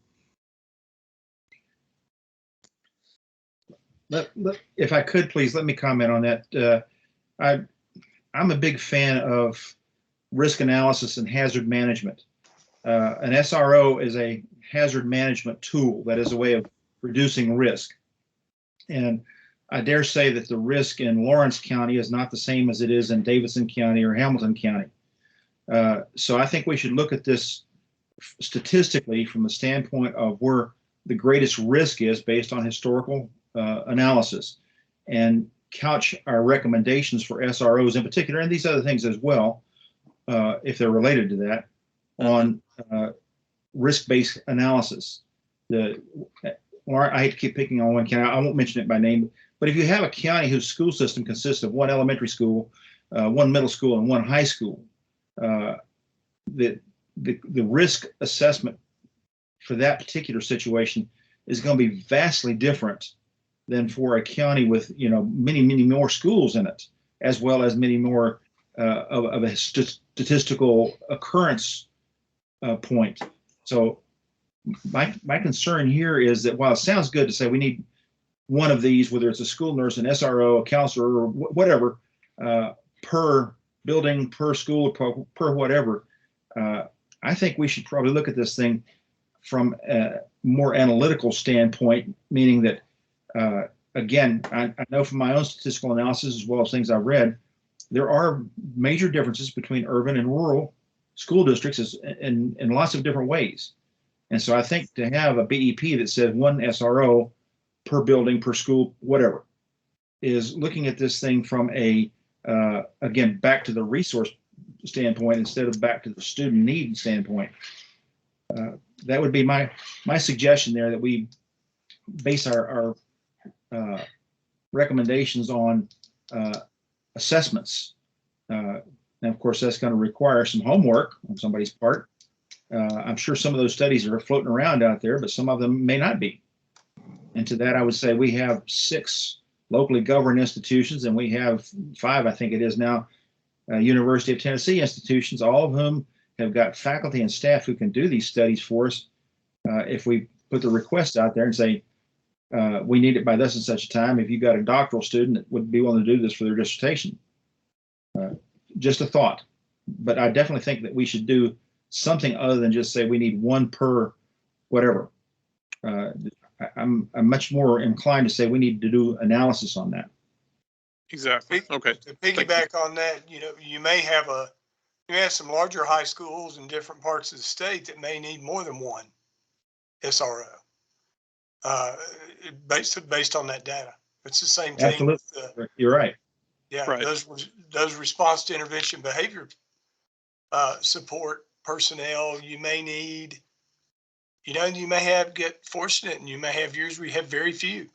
If I could, please let me comment on that. I'm a big fan of risk analysis and hazard management. An SRO is a hazard management tool that is a way of reducing risk. And I dare say that the risk in Lawrence County is not the same as it is in Davidson County or Hamilton County. So I think we should look at this statistically from the standpoint of where the greatest risk is based on historical analysis, and couch our recommendations for SROs in particular, and these other things as well, if they're related to that, on risk-based analysis. I hate to keep picking on one county. I won't mention it by name, but if you have a county whose school system consists of one elementary school, one middle school, and one high school, the risk assessment for that particular situation is going to be vastly different than for a county with many more schools in it, as well as many more of a statistical occurrence point. So my concern here is that while it sounds good to say we need one of these, whether it's a school nurse, an SRO, a counselor, or whatever, per building, per school, per whatever, I think we should probably look at this thing from a more analytical standpoint, meaning that, again, I know from my own statistical analysis as well as things I've read, there are major differences between urban and rural school districts in lots of different ways. And so I think to have a BEP that says one SRO per building, per school, whatever, is looking at this thing from a, again, back to the resource standpoint instead of back to the student need standpoint. That would be my suggestion there, that we base our recommendations on assessments. And of course, that's going to require some homework on somebody's part. I'm sure some of those studies are floating around out there, but some of them may not be. And to that, I would say we have 6 locally governed institutions, and we have 5, I think it is now, University of Tennessee institutions, all of whom have got faculty and staff who can do these studies for us. If we put the request out there and say, we need it by this and such a time, if you've got a doctoral student that would be willing to do this for their dissertation. Just a thought. But I definitely think that we should do something other than just say we need one per whatever. I'm much more inclined to say we need to do analysis on that. Exactly. Okay. To piggyback on that, you may have some larger high schools in different parts of the state that may need more than one SRO. Based on that data, it's the same thing. Absolutely. You're right. Yeah, right. Those response to intervention behavior support personnel you may need. You may get fortunate, and you may have years where you have very few,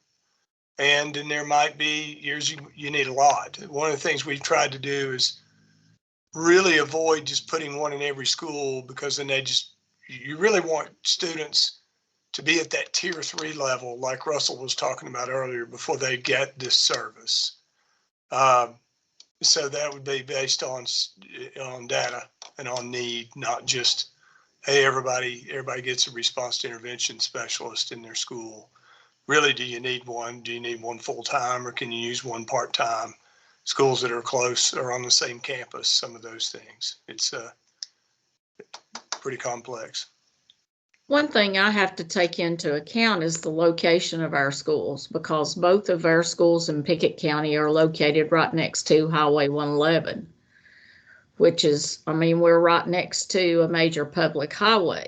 and then there might be years you need a lot. One of the things we've tried to do is really avoid just putting one in every school, because then you really want students to be at that tier 3 level, like Russell was talking about earlier, before they get this service. So that would be based on data and on need, not just, hey, everybody gets a response to intervention specialist in their school. Really, do you need one? Do you need one full-time, or can you use one part-time? Schools that are close or on the same campus, some of those things. It's pretty complex. One thing I have to take into account is the location of our schools, because both of our schools in Pickett County are located right next to Highway 111, which is, we're right next to a major public highway.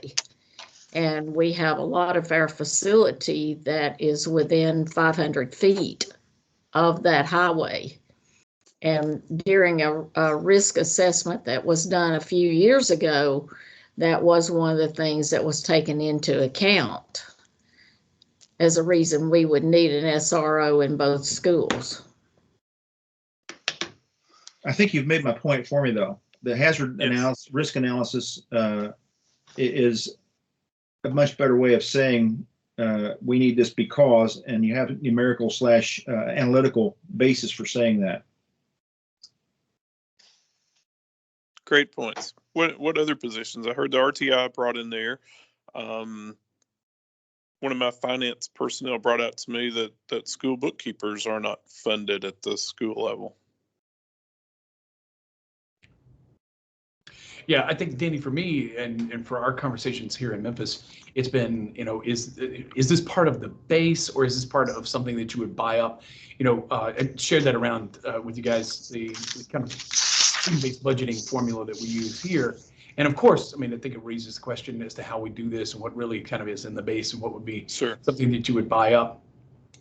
And we have a lot of our facility that is within 500 feet of that highway. And during a risk assessment that was done a few years ago, that was one of the things that was taken into account as a reason we would need an SRO in both schools. I think you've made my point for me, though. The hazard analysis, risk analysis is a much better way of saying we need this because, and you have numerical / analytical basis for saying that. Great points. What other positions? I heard the RTI brought in there. One of my finance personnel brought out to me that school bookkeepers are not funded at the school level. Yeah, I think, Danny, for me and for our conversations here in Memphis, it's been, is this part of the base or is this part of something that you would buy up? I shared that around with you guys, the kind of based budgeting formula that we use here. And of course, I mean, I think it raises the question as to how we do this and what really kind of is in the base and what would be something that you would buy up.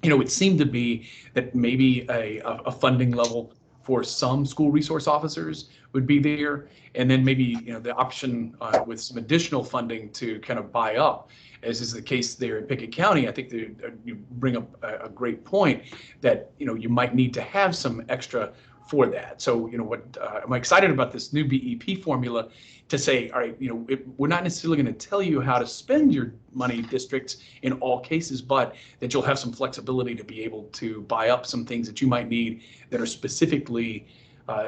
It seemed to be that maybe a funding level for some school resource officers would be there. And then maybe, the option with some additional funding to kind of buy up, as is the case there in Pickett County. I think that you bring up a great point that, you might need to have some extra for that. So, what I'm excited about this new BEP formula to say, all right, we're not necessarily going to tell you how to spend your money, districts, in all cases, but that you'll have some flexibility to be able to buy up some things that you might need that are specifically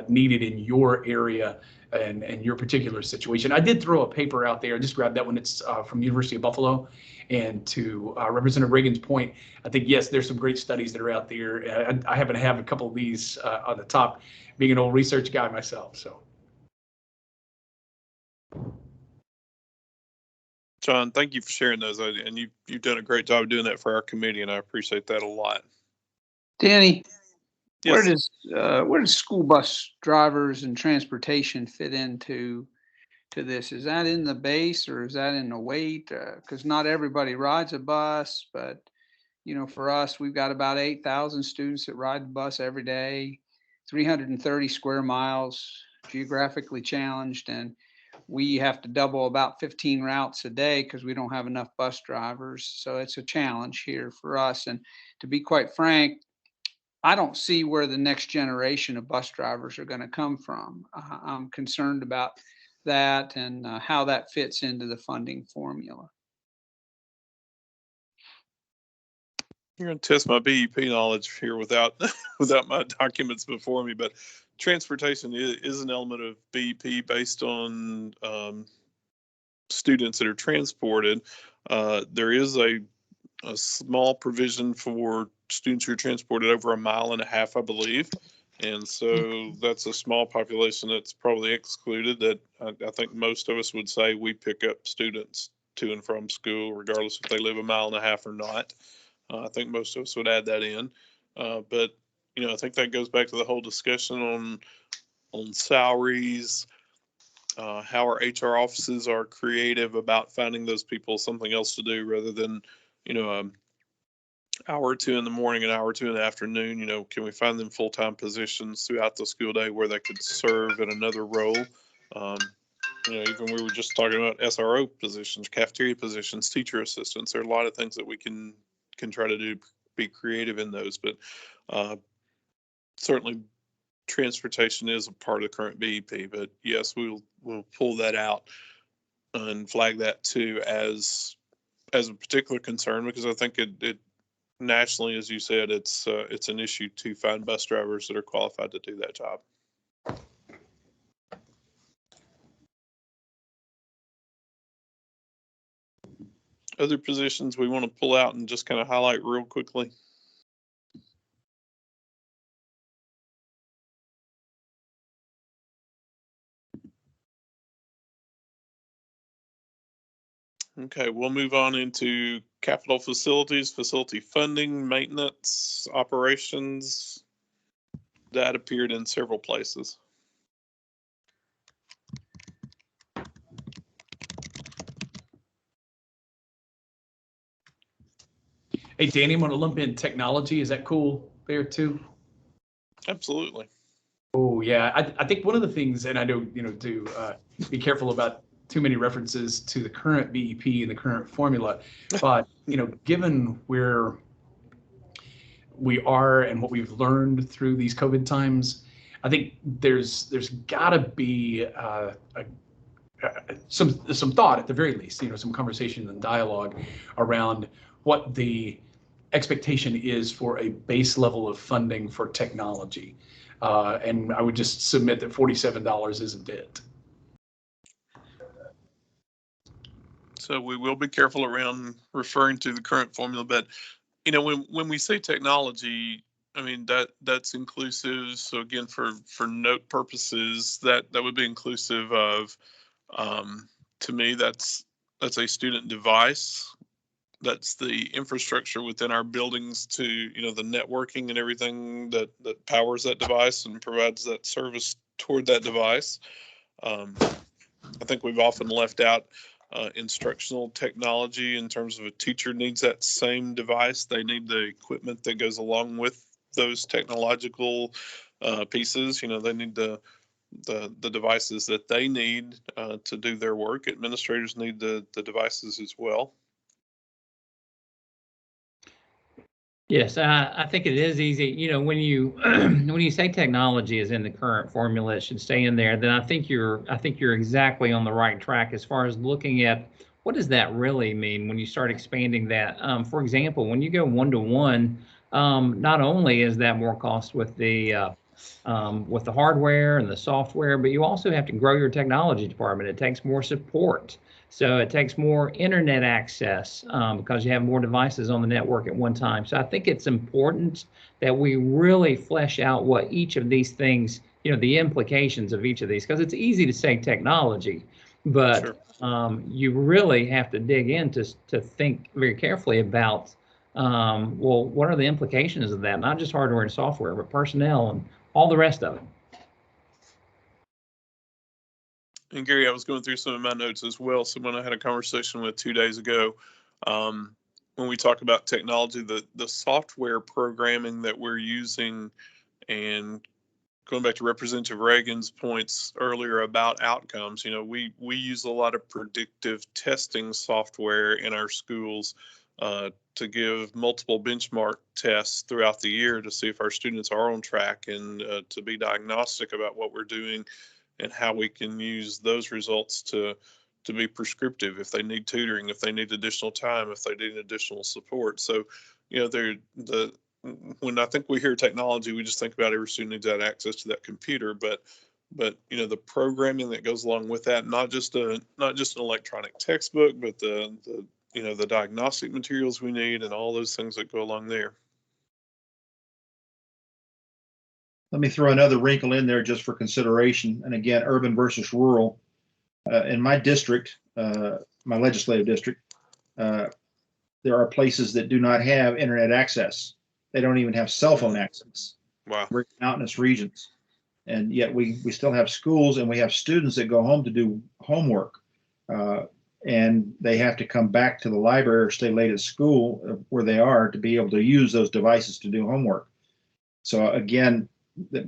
needed in your area and your particular situation. I did throw a paper out there. I just grabbed that one. It's from the University of Buffalo. And to Representative Reagan's point, I think, yes, there's some great studies that are out there. I happen to have a couple of these on the top, being an old research guy myself. So, John, thank you for sharing those. And you've done a great job doing that for our committee, and I appreciate that a lot. Danny, yes. Where does school bus drivers and transportation fit into this? Is that in the base or is that in the weight? Because not everybody rides a bus, but for us, we've got about 8,000 students that ride the bus every day, 330 square miles, geographically challenged, and we have to double about 15 routes a day because we don't have enough bus drivers. So it's a challenge here for us. And to be quite frank, I don't see where the next generation of bus drivers are going to come from. I'm concerned about that and how that fits into the funding formula. You're going to test my BEP knowledge here without my documents before me, but transportation is an element of BEP based on students that are transported. There is a small provision for students who are transported over 1.5 miles, I believe. And so that's a small population that's probably excluded that I think most of us would say we pick up students to and from school, regardless if they live 1.5 miles or not. I think most of us would add that in. But, I think that goes back to the whole discussion on salaries, how our HR offices are creative about finding those people something else to do rather than, hour or two in the morning, an hour or two in the afternoon. Can we find them full-time positions throughout the school day where they could serve in another role? Even we were just talking about SRO positions, cafeteria positions, teacher assistants. There are a lot of things that we can try to do, be creative in those, but certainly transportation is a part of the current BEP. But yes, we'll pull that out and flag that too as a particular concern, because I think it nationally, as you said, it's an issue to find bus drivers that are qualified to do that job. Other positions we want to pull out and just kind of highlight real quickly. Okay, we'll move on into capital facilities, facility funding, maintenance, operations. That appeared in several places. Hey, Danny, I'm going to lump in technology. Is that cool there too? Absolutely. Oh, yeah. I think one of the things, and I know, to be careful about too many references to the current BEP and the current formula, but given where we are and what we've learned through these COVID times, I think there's got to be some thought, at the very least, some conversation and dialogue around what the expectation is for a base level of funding for technology. And I would just submit that $47 isn't it. So we will be careful around referring to the current formula, but when we say technology, I mean that's inclusive. So again, for note purposes, that would be inclusive of, to me, that's a student device. That's the infrastructure within our buildings to, the networking and everything that powers that device and provides that service toward that device. I think we've often left out instructional technology in terms of a teacher needs that same device. They need the equipment that goes along with those technological pieces. They need the devices that they need to do their work. Administrators need the devices as well. Yes, I think it is easy. When you when you say technology is in the current formula, it should stay in there. Then I think you're exactly on the right track as far as looking at what does that really mean when you start expanding that. For example, when you go one-to-one, not only is that more cost with the hardware and the software, but you also have to grow your technology department. It takes more support. So it takes more internet access because you have more devices on the network at one time. So I think it's important that we really flesh out what each of these things, the implications of each of these, because it's easy to say technology, but sure. You really have to dig in to think very carefully about, well, what are the implications of that? Not just hardware and software, but personnel and all the rest of it. And Gary, I was going through some of my notes as well. Someone I had a conversation with 2 days ago, when we talk about technology, the software programming that we're using, and going back to Representative Reagan's points earlier about outcomes, we use a lot of predictive testing software in our schools to give multiple benchmark tests throughout the year to see if our students are on track and to be diagnostic about what we're doing and how we can use those results to be prescriptive if they need tutoring, if they need additional time, if they need additional support. So, when I think we hear technology, we just think about every student needs that access to that computer, but the programming that goes along with that, not just an electronic textbook, but the diagnostic materials we need and all those things that go along there. Let me throw another wrinkle in there just for consideration. And again, urban versus rural. In my district, my legislative district, there are places that do not have internet access. They don't even have cell phone access. Wow. We're in mountainous regions. And yet we still have schools and we have students that go home to do homework. And they have to come back to the library or stay late at school where they are to be able to use those devices to do homework. So again,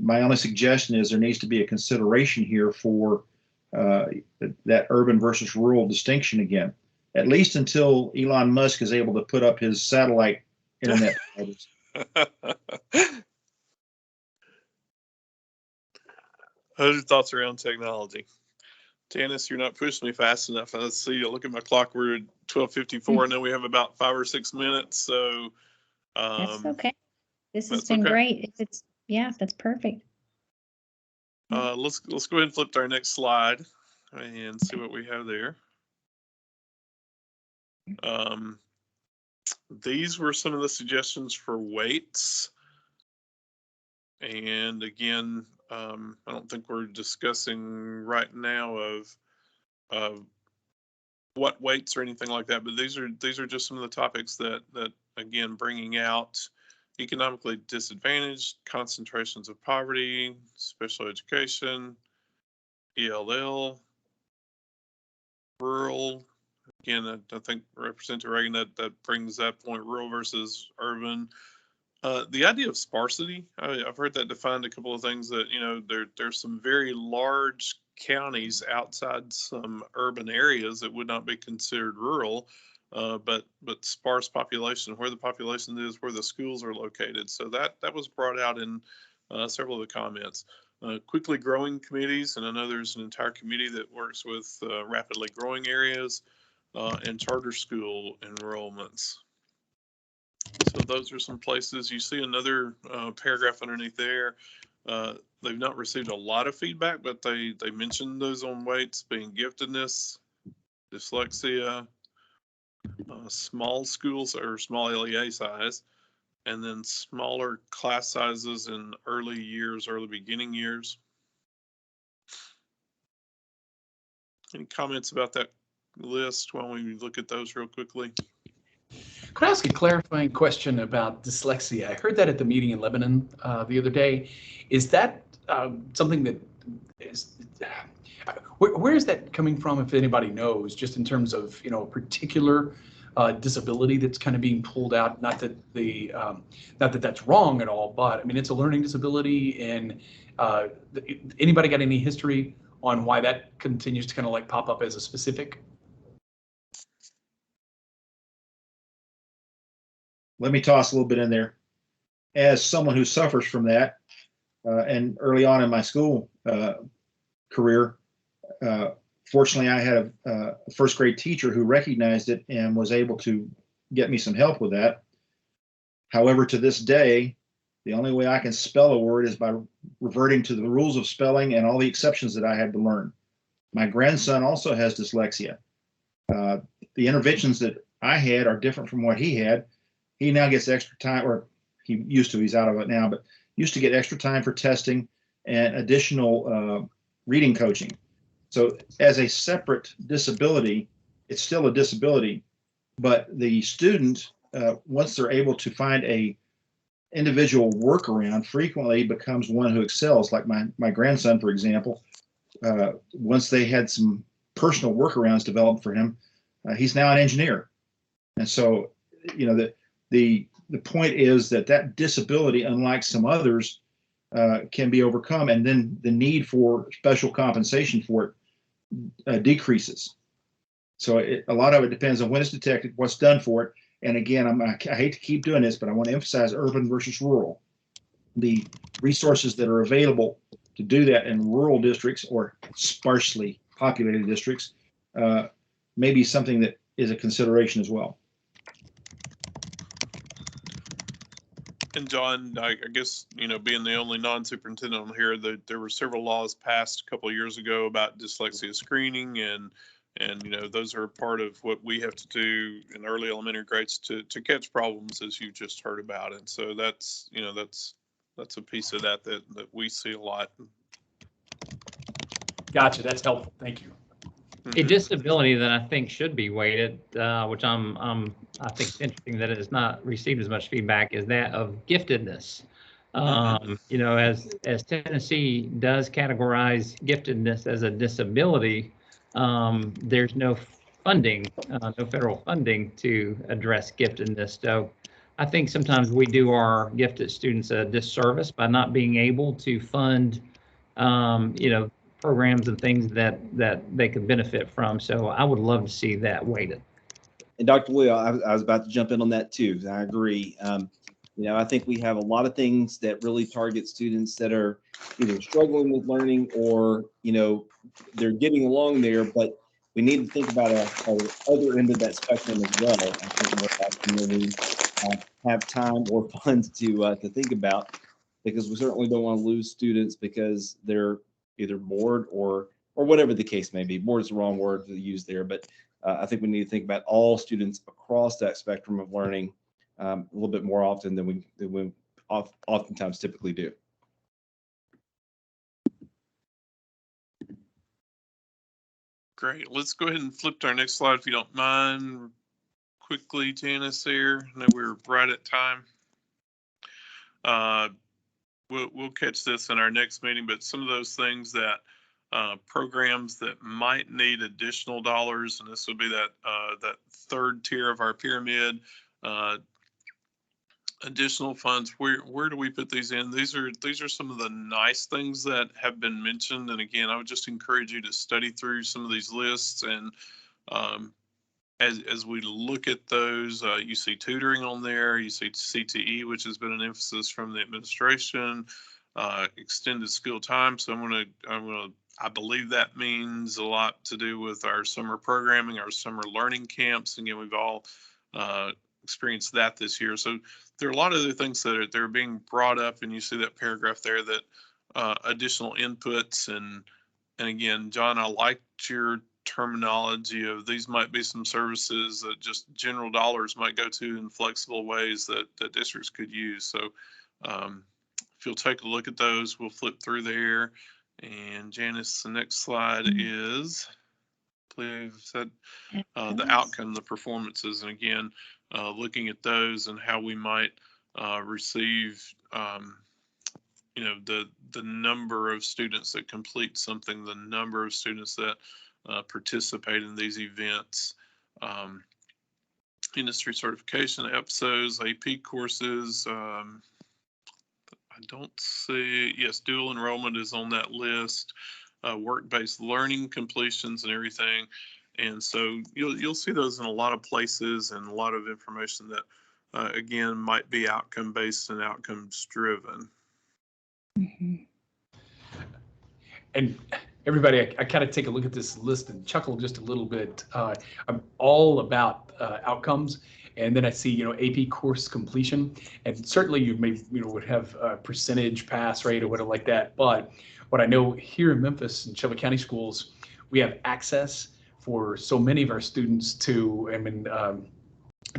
my only suggestion is there needs to be a consideration here for that urban versus rural distinction again, at least until Elon Musk is able to put up his satellite internet. Other thoughts around technology? Janice, you're not pushing me fast enough. Let's see. Look at my clock. We're at 12:54. I know we have about 5 or 6 minutes. So that's okay. This has been great. That's perfect. Let's go ahead and flip to our next slide and see what we have there. These were some of the suggestions for weights. And again, I don't think we're discussing right now of what weights or anything like that, but these are just some of the topics that again, bringing out economically disadvantaged, concentrations of poverty, special education, ELL, rural. Again, I think Representative Reagan, that brings that point, rural versus urban. The idea of sparsity, I've heard that defined a couple of things that, there's some very large counties outside some urban areas that would not be considered rural, but sparse population, where the population is, where the schools are located. So that was brought out in several of the comments. Quickly growing communities, and I know there's an entire committee that works with rapidly growing areas, and charter school enrollments. So those are some places. You see another paragraph underneath there. They've not received a lot of feedback, but they mentioned those on weights being giftedness, dyslexia, small schools or small LEA size, and then smaller class sizes in early years, early beginning years. Any comments about that list while we look at those real quickly? Could I ask a clarifying question about dyslexia? I heard that at the meeting in Lebanon the other day. Is that something that is, where is that coming from, if anybody knows, just in terms of, you know, a particular disability that's kind of being pulled out? Not that that's wrong at all, but I mean, it's a learning disability, and anybody got any history on why that continues to kind of like pop up as a specific? Let me toss a little bit in there. As someone who suffers from that, and early on in my school career, fortunately, I had a first grade teacher who recognized it and was able to get me some help with that. However, to this day, the only way I can spell a word is by reverting to the rules of spelling and all the exceptions that I had to learn. My grandson also has dyslexia. The interventions that I had are different from what he had. He now gets extra time, or he used to, he's out of it now, but used to get extra time for testing and additional reading coaching. So as a separate disability, it's still a disability, but the student, once they're able to find a individual workaround, frequently becomes one who excels. Like my grandson, for example, once they had some personal workarounds developed for him, he's now an engineer. And so, you know, the point is that disability, unlike some others, can be overcome, and then the need for special compensation for it decreases. So a lot of it depends on when it's detected, what's done for it. And again, I hate to keep doing this, but I want to emphasize urban versus rural. The resources that are available to do that in rural districts or sparsely populated districts may be something that is a consideration as well. And John, I guess, you know, being the only non-superintendent on here, there were several laws passed a couple of years ago about dyslexia screening, and you know, those are part of what we have to do in early elementary grades to catch problems, as you just heard about. And so that's, you know, that's a piece of that we see a lot. Gotcha. That's helpful. Thank you. A disability that I think should be weighted, which I think it's interesting that it has not received as much feedback, is that of giftedness. You know, as Tennessee does categorize giftedness as a disability, there's no funding, no federal funding to address giftedness. So I think sometimes we do our gifted students a disservice by not being able to fund, you know, programs and things that they could benefit from. So I would love to see that weighted. And Dr. Lee, I was about to jump in on that too. I agree. You know, I think we have a lot of things that really target students that are either struggling with learning or, you know, they're getting along there, but we need to think about a other end of that spectrum as well. I think that community have time or funds to think about, because we certainly don't want to lose students because they're either bored or whatever the case may be. Bored is the wrong word to use there, but I think we need to think about all students across that spectrum of learning a little bit more often than we oftentimes typically do. Great. Let's go ahead and flip to our next slide, if you don't mind. Quickly, Janice, here. I know we're right at time. We'll catch this in our next meeting, but some of those things that programs that might need additional dollars, and this would be that third tier of our pyramid. Additional funds, where do we put these in? These are some of the nice things that have been mentioned. And again, I would just encourage you to study through some of these lists. And as we look at those, you see tutoring on there, you see CTE, which has been an emphasis from the administration, extended school time. So I believe that means a lot to do with our summer programming, our summer learning camps. Again, we've all experienced that this year. So there are a lot of other things that are being brought up, and you see that paragraph there that additional inputs. And again, John, I liked your terminology of these might be some services that just general dollars might go to in flexible ways that districts could use. So if you'll take a look at those, we'll flip through there. And Janice, the next slide is, please, the outcome, the performances. And again, looking at those and how we might receive, the number of students that complete something, the number of students that participate in these events, industry certification episodes, AP courses. I don't see, yes, dual enrollment is on that list, work-based learning completions and everything. And so you'll see those in a lot of places and a lot of information that, again, might be outcome-based and outcomes-driven. Mm-hmm. And everybody, I kind of take a look at this list and chuckle just a little bit. I'm all about outcomes. And then I see, AP course completion, and certainly you may, would have a percentage pass rate or whatever like that. But what I know here in Memphis and Shelby County schools, we have access for so many of our students to,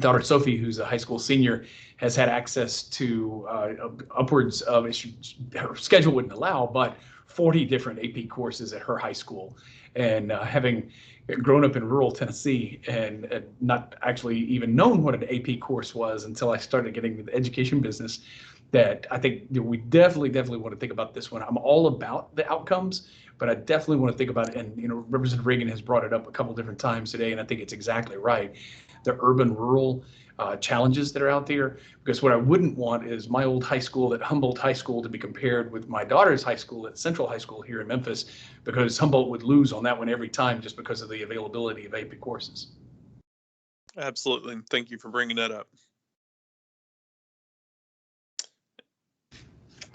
daughter Sophie, who's a high school senior, has had access to upwards of, her schedule wouldn't allow, but 40 different AP courses at her high school. And having grown up in rural Tennessee and not actually even known what an AP course was until I started getting into the education business, that I think we definitely want to think about this one. I'm all about the outcomes, but I definitely want to think about it. And, Representative Reagan has brought it up a couple different times today, and I think it's exactly right. The urban-rural challenges that are out there, because what I wouldn't want is my old high school at Humboldt High School to be compared with my daughter's high school at Central High School here in Memphis, because Humboldt would lose on that one every time just because of the availability of AP courses. Absolutely. Thank you for bringing that up.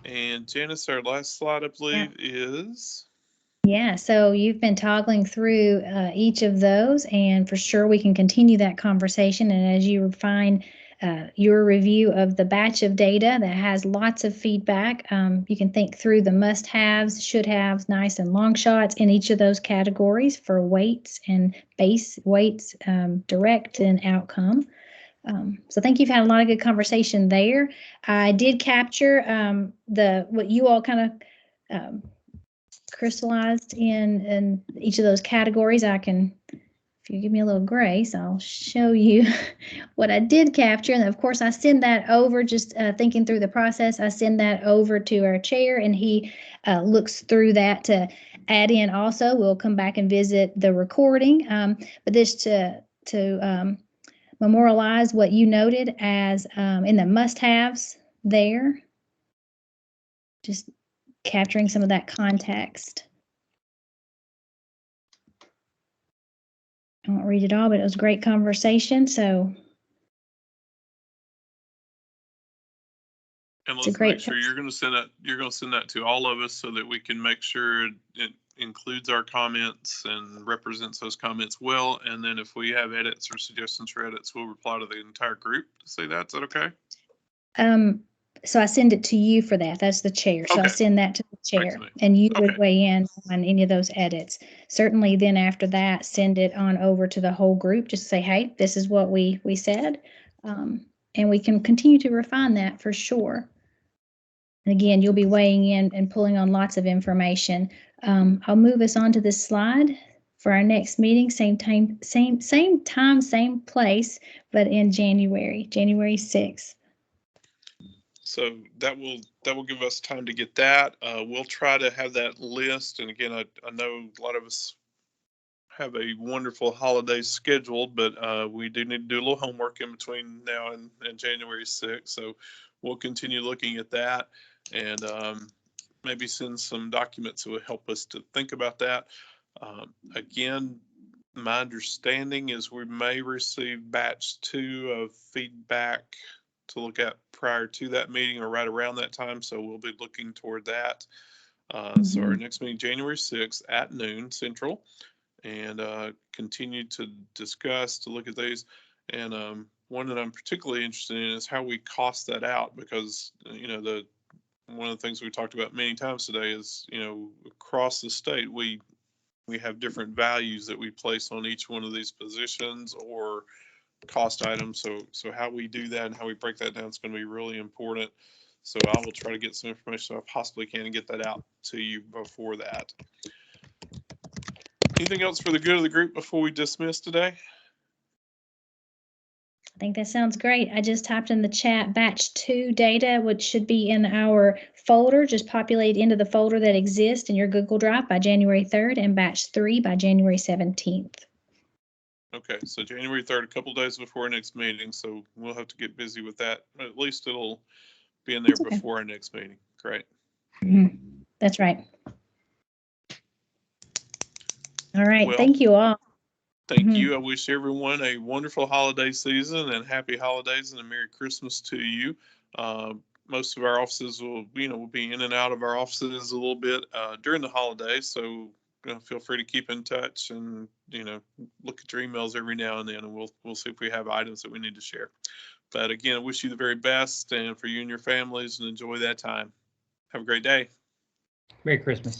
And Janice, our last slide, I believe, is... Yeah, so you've been toggling through each of those, and for sure we can continue that conversation. And as you refine your review of the batch of data that has lots of feedback, you can think through the must-haves, should-haves, nice and long shots in each of those categories for weights and base weights, direct and outcome. So I think you've had a lot of good conversation there. I did capture what you all kind of crystallized in each of those categories. I can, if you give me a little grace, I'll show you what I did capture. And of course, I send that over, just thinking through the process, I send that over to our chair, and he looks through that to add in also. We'll come back and visit the recording, but this to memorialize what you noted as in the must-haves there, just capturing some of that context. I won't read it all, but it was a great conversation. So, and let's make sure you're going to send that. You're going to send that to all of us so that we can make sure it includes our comments and represents those comments well. And then if we have edits or suggestions for edits, we'll reply to the entire group to say that. Is that okay? So I send it to you for that. That's the chair. So I send that to the chair, and you would weigh in on any of those edits. Certainly then after that, send it on over to the whole group. Just say, hey, this is what we said. And we can continue to refine that for sure. And again, you'll be weighing in and pulling on lots of information. I'll move us on to this slide for our next meeting, same time, same place, but in January 6th. So that will give us time to get that. We'll try to have that list. And again, I know a lot of us have a wonderful holiday scheduled, but we do need to do a little homework in between now and January 6th. So we'll continue looking at that and maybe send some documents that will help us to think about that. Again, my understanding is we may receive batch 2 of feedback to look at prior to that meeting or right around that time. So we'll be looking toward that. So our next meeting, January 6th at noon Central, and continue to discuss, to look at these. And one that I'm particularly interested in is how we cost that out, because, you know, one of the things we talked about many times today is, you know, across the state, we have different values that we place on each one of these positions or cost items. So how we do that and how we break that down is going to be really important. So I will try to get some information if I possibly can and get that out to you before that. Anything else for the good of the group before we dismiss today? I think that sounds great. I just typed in the chat batch 2 data, which should be in our folder. Just populate into the folder that exists in your Google Drive by January 3rd and batch 3 by January 17th. Okay, so January 3rd, a couple days before our next meeting. So we'll have to get busy with that. At least it'll be in there before our next meeting. Great. That's right. All right. Well, thank you all. Thank you. I wish everyone a wonderful holiday season and happy holidays and a Merry Christmas to you. Most of our offices will be in and out of our offices a little bit during the holidays. So feel free to keep in touch and, look at your emails every now and then, and we'll see if we have items that we need to share. But again, I wish you the very best and for you and your families, and enjoy that time. Have a great day. Merry Christmas.